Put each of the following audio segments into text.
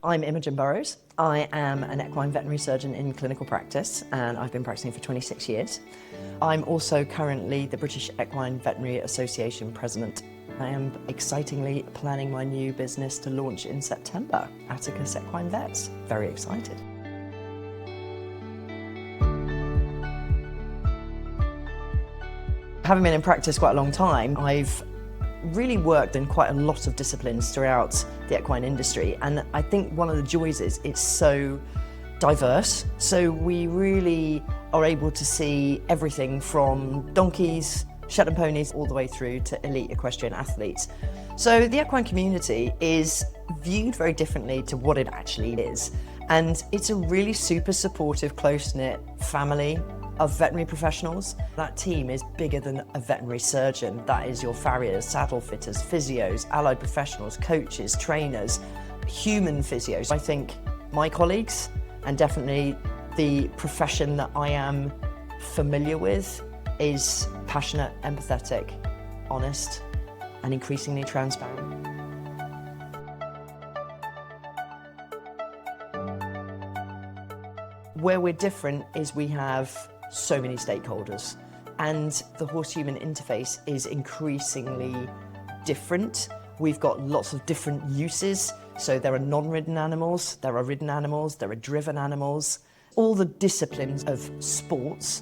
I'm Imogen Burrows. I am an equine veterinary surgeon in clinical practice, and I've been practicing for 26 years. I'm also currently the British Equine Veterinary Association President. I am excitingly planning my new business to launch in September, Atticus Equine Vets. Very excited. Having been in practice quite a long time, I've really worked in quite a lot of disciplines throughout the equine industry, and I think one of the joys is it's so diverse. So we really are able to see everything from donkeys, Shetland ponies, all the way through to elite equestrian athletes. So the equine community is viewed very differently to what it actually is, and it's a really super supportive, close-knit family of veterinary professionals. That team is bigger than a veterinary surgeon. That is your farriers, saddle fitters, physios, allied professionals, coaches, trainers, human physios. I think my colleagues, and definitely the profession that I am familiar with, is passionate, empathetic, honest, and increasingly transparent. Where we're different is we have so many stakeholders, and the horse-human interface is increasingly different. We've got lots of different uses, so there are non-ridden animals, there are ridden animals, there are driven animals. All the disciplines of sports,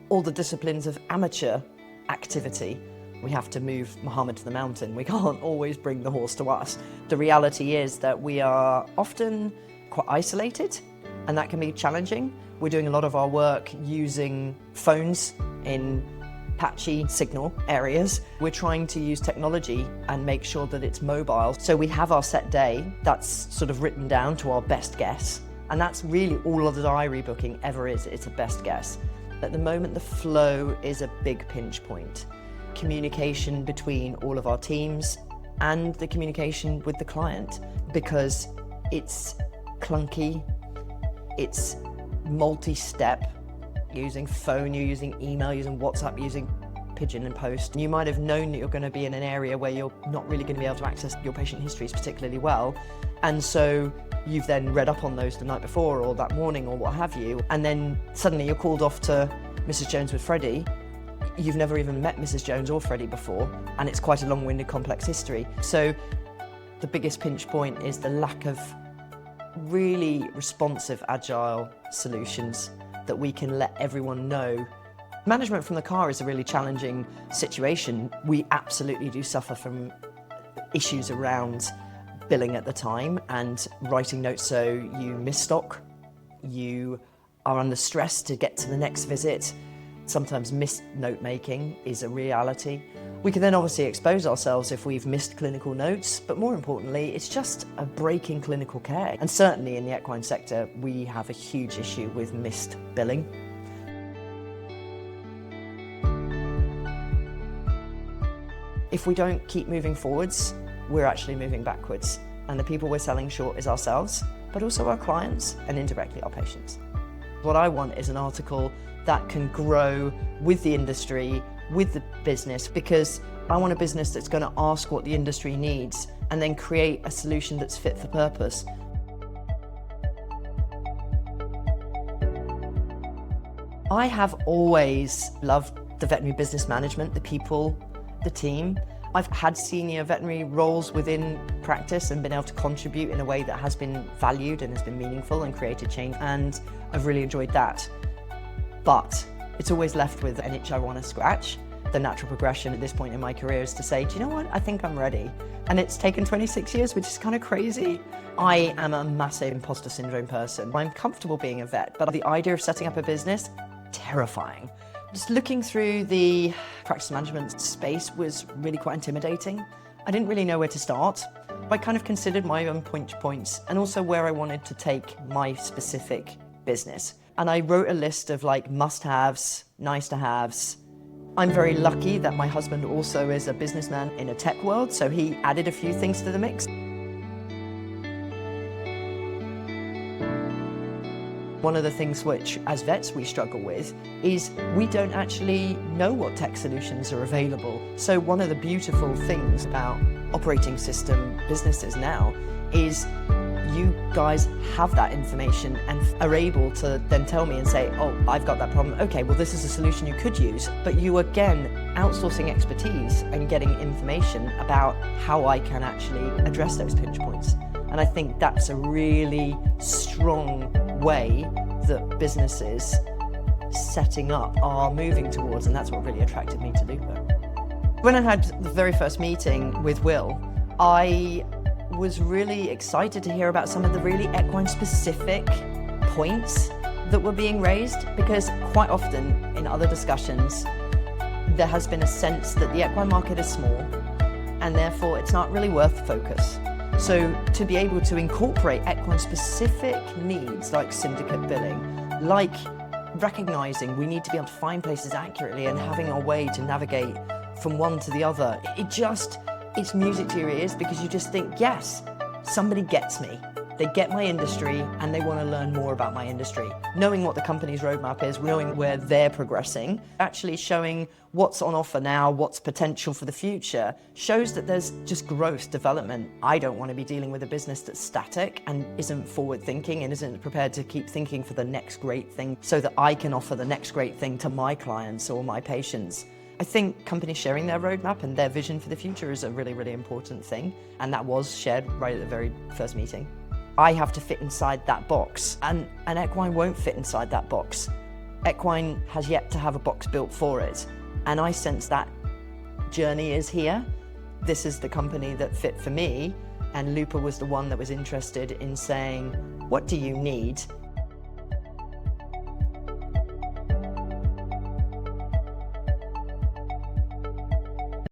all the disciplines of amateur activity. We have to move Muhammad to the mountain. We can't always bring the horse to us. The reality is that we are often quite isolated, and that can be challenging. We're doing a lot of our work using phones in patchy signal areas. We're trying to use technology and make sure that it's mobile. So we have our set day that's sort of written down to our best guess. And that's really all of the diary booking ever is. It's a best guess. At the moment, the flow is a big pinch point. Communication between all of our teams and the communication with the client, because it's clunky, it's multi-step. You're using phone, you're using email, using WhatsApp, using pigeon and post. You might have known that you're going to be in an area where you're not really going to be able to access your patient histories particularly well, and so you've then read up on those the night before or that morning or what have you, and then suddenly you're called off to Mrs. Jones with Freddie. You've never even met Mrs. Jones or Freddie before, and it's quite a long-winded, complex history. So the biggest pinch point is the lack of really responsive, agile solutions that we can let everyone know. Management from the car is a really challenging situation. We absolutely do suffer from issues around billing at the time and writing notes so you miss stock, you are under stress to get to the next visit. Sometimes missed note making is a reality. We can then obviously expose ourselves if we've missed clinical notes, but more importantly, it's just a break in clinical care. And certainly in the equine sector, we have a huge issue with missed billing. If we don't keep moving forwards, we're actually moving backwards. And the people we're selling short is ourselves, but also our clients and indirectly our patients. What I want is an article that can grow with the industry, with the business, because I want a business that's going to ask what the industry needs and then create a solution that's fit for purpose. I have always loved the veterinary business management, the people, the team. I've had senior veterinary roles within practice and been able to contribute in a way that has been valued and has been meaningful and created change, and I've really enjoyed that. But it's always left with an itch I want to scratch. The natural progression at this point in my career is to say, do you know what, I think I'm ready. And it's taken 26 years, which is kind of crazy. I am a massive imposter syndrome person. I'm comfortable being a vet, but the idea of setting up a business, terrifying. Just looking through the practice management space was really quite intimidating. I didn't really know where to start. I kind of considered my own points and also where I wanted to take my specific business. And I wrote a list of like must-haves, nice-to-haves. I'm very lucky that my husband also is a businessman in a tech world, so he added a few things to the mix. One of the things which, as vets, we struggle with is we don't actually know what tech solutions are available. So one of the beautiful things about operating system businesses now is you guys have that information and are able to then tell me and say, oh, I've got that problem. Okay, well, this is a solution you could use. But you, again, outsourcing expertise and getting information about how I can actually address those pinch points. And I think that's a really strong way that businesses setting up are moving towards, and that's what really attracted me to Lupa. When I had the very first meeting with Will, I was really excited to hear about some of the really equine specific points that were being raised, because quite often in other discussions there has been a sense that the equine market is small and therefore it's not really worth focus. So to be able to incorporate equine specific needs like syndicate billing, like recognizing we need to be able to find places accurately and having a way to navigate from one to the other, it's music to your ears, because you just think, yes, somebody gets me. They get my industry and they want to learn more about my industry. Knowing what the company's roadmap is, knowing where they're progressing, actually showing what's on offer now, what's potential for the future, shows that there's just growth, development. I don't want to be dealing with a business that's static and isn't forward thinking and isn't prepared to keep thinking for the next great thing so that I can offer the next great thing to my clients or my patients. I think companies sharing their roadmap and their vision for the future is a really, really important thing. And that was shared right at the very first meeting. I have to fit inside that box, and equine won't fit inside that box. Equine has yet to have a box built for it. And I sense that journey is here. This is the company that fit for me. And Lupa was the one that was interested in saying, what do you need?